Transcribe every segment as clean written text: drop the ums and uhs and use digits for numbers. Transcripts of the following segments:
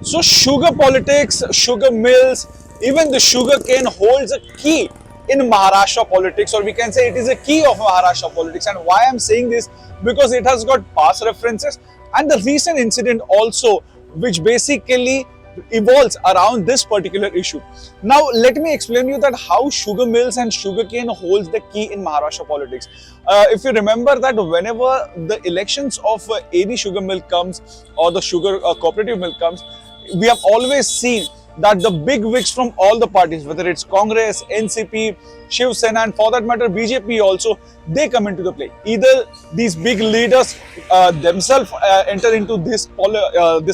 So sugar politics, sugar mills, even the sugarcane holds a key in Maharashtra politics, or we can say it is a key of Maharashtra politics. And why I'm saying this, because it has got past references and the recent incident also, which basically evolves around this particular issue. Now, let me explain you that how sugar mills and sugarcane holds the key in Maharashtra politics. If you remember that whenever the elections of any sugar mill comes or the sugar cooperative mill comes, we have always seen that the big wigs from all the parties, whether it's Congress, NCP, Shiv Sena, and for that matter BJP also, they come into the play. Either these big leaders themselves enter into this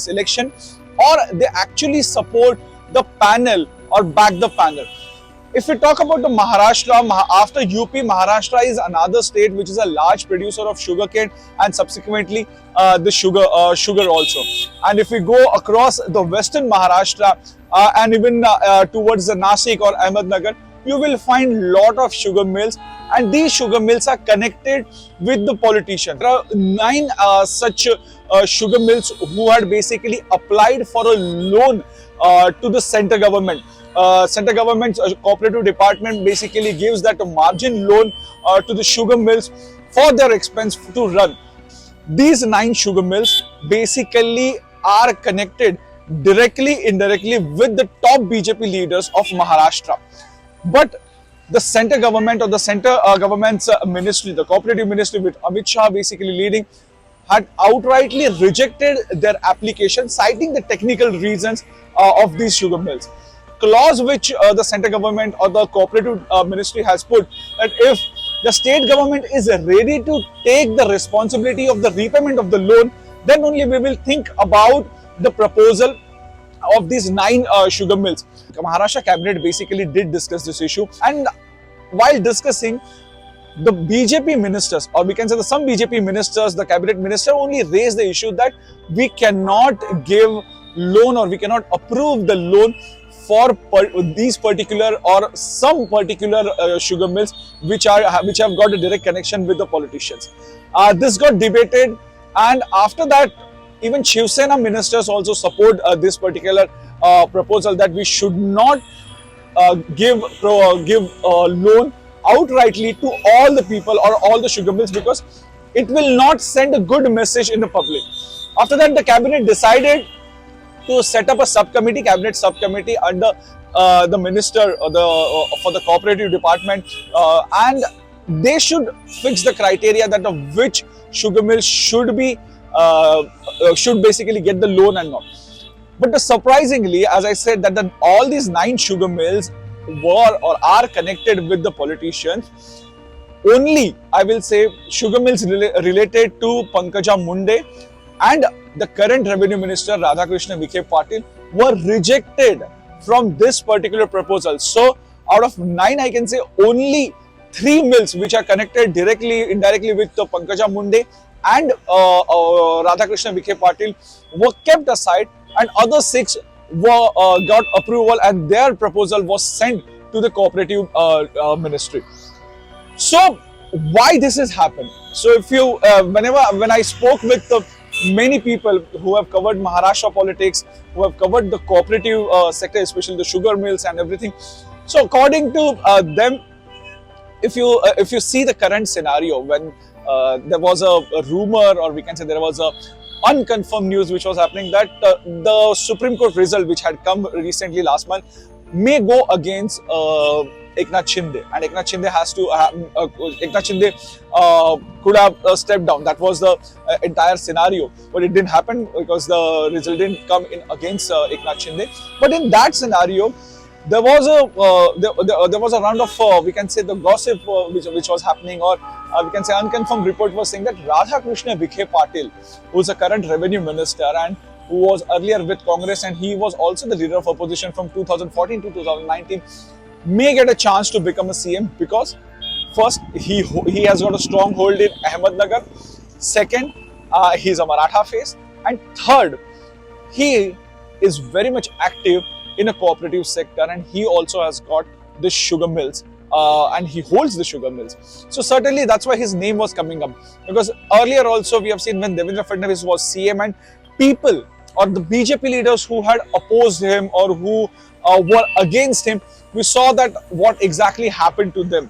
election, or they actually support the panel or back the panel. If we talk about the Maharashtra, after UP, Maharashtra is another state which is a large producer of sugarcane and subsequently the sugar also. And if we go across the western Maharashtra and even towards the Nasik or Ahmednagar, you will find lot of sugar mills, and these sugar mills are connected with the politicians. There are 9 such sugar mills who had basically applied for a loan to the center government. Center government's cooperative department basically gives that a margin loan to the sugar mills for their expense to run. These 9 sugar mills basically are connected directly, indirectly with the top BJP leaders of Maharashtra. But the center government or the center government's ministry, the cooperative ministry with Amit Shah basically leading, had outrightly rejected their application, citing the technical reasons of these sugar mills. Clause which the center government or the cooperative ministry has put, that if the state government is ready to take the responsibility of the repayment of the loan, then only we will think about the proposal of these 9 sugar mills. The Maharashtra cabinet basically did discuss this issue, and while discussing, the BJP ministers, or we can say some BJP ministers, the cabinet minister only raised the issue that we cannot give loan or we cannot approve the loan for these particular or some particular sugar mills which have got a direct connection with the politicians. This got debated, and after that, even Shiv Sena ministers also support this particular proposal that we should not give loan outrightly to all the people or all the sugar mills, because it will not send a good message in the public. After that, the cabinet decided to set up a subcommittee, cabinet subcommittee under the minister for the cooperative department, and they should fix the criteria that of which sugar mills should basically get the loan and not. But surprisingly, as I said, that all these 9 sugar mills were or are connected with the politicians. Only, I will say, sugar mills related to Pankaja Munde and the current revenue minister Radhakrishna Vikhe Patil were rejected from this particular proposal. So out of 9, I can say only 3 mills which are connected directly, indirectly with the Pankaja Munde and Radhakrishna Vikhe Patil were kept aside, and other 6 were got approval, and their proposal was sent to the cooperative ministry. So why this has happened? So if you when I spoke with many people who have covered Maharashtra politics, who have covered the cooperative sector, especially the sugar mills and everything, so according to them, if you see the current scenario, when there was a rumor, or we can say there was a unconfirmed news which was happening, that the Supreme Court result which had come recently last month may go against Eknath Shinde, and Eknath Shinde has to Eknath Shinde could have stepped down. That was the entire scenario, but it didn't happen because the result didn't come in against Eknath Shinde. But in that scenario, there was a round of we can say the gossip which was happening, or we can say unconfirmed report was saying that Radhakrishna Vikhe Patil, who is a current revenue minister and who was earlier with Congress, and he was also the leader of opposition from 2014 to 2019, may get a chance to become a CM, because first, he has got a strong hold in Ahmednagar. Second, he's a Maratha face, and third, he is very much active in a cooperative sector, and he also has got the sugar mills, and he holds the sugar mills. So certainly that's why his name was coming up, because earlier also we have seen when Devendra Fadnavis was CM, and people or the BJP leaders who had opposed him or who were against him, we saw that what exactly happened to them.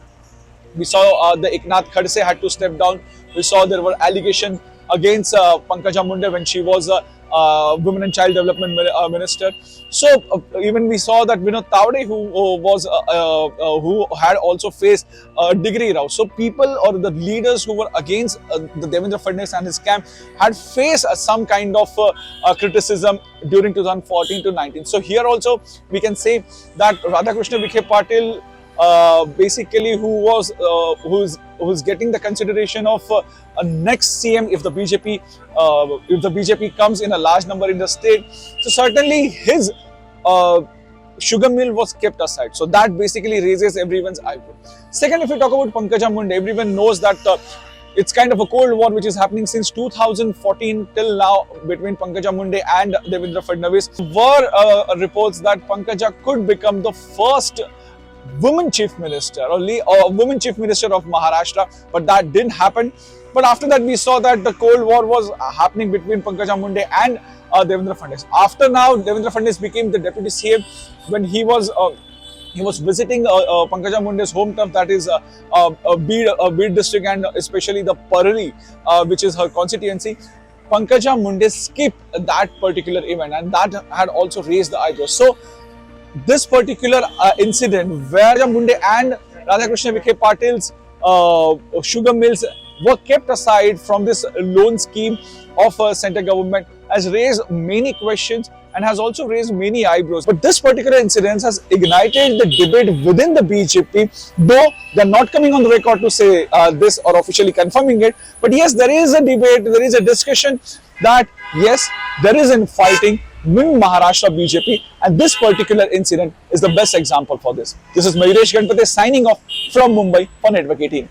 We saw the Eknath Shinde had to step down. We saw there were allegations against Pankaja Munde when she was Women and Child Development Minister. So even we saw that Vinod Tawde, who had also faced a degree row. So people or the leaders who were against the Devendra Fadnavis and his camp had faced some kind of criticism during 2014 to 19. So here also we can say that Radhakrishna Vikhe Patil, basically who's getting the consideration of a next CM if the BJP comes in a large number in the state. So certainly his sugar mill was kept aside. So that basically raises everyone's eyebrow. Second, if we talk about Pankaja Munde, everyone knows that it's kind of a cold war which is happening since 2014 till now between Pankaja Munde and Devendra Fadnavis. There were reports that Pankaja could become the first women chief minister or women chief minister of Maharashtra, but that didn't happen. But after that, we saw that the Cold War was happening between Pankaja Munde and Devendra Fadnavis. After now, Devendra Fadnavis became the deputy CM when he was visiting Pankaja Munde's hometown, that is Bid district, and especially the Parali, which is her constituency. Pankaja Munde skipped that particular event, and that had also raised the eyebrows. So this particular incident where Munde and Radhakrishna Vikhe Patil's sugar mills were kept aside from this loan scheme of central government has raised many questions and has also raised many eyebrows. But this particular incident has ignited the debate within the BJP, though they are not coming on the record to say this or officially confirming it. But yes, there is a debate, there is a discussion that yes, there is infighting in Maharashtra BJP, and this particular incident is the best example for this. This is Mayuresh Ganpate signing off from Mumbai for Network 18.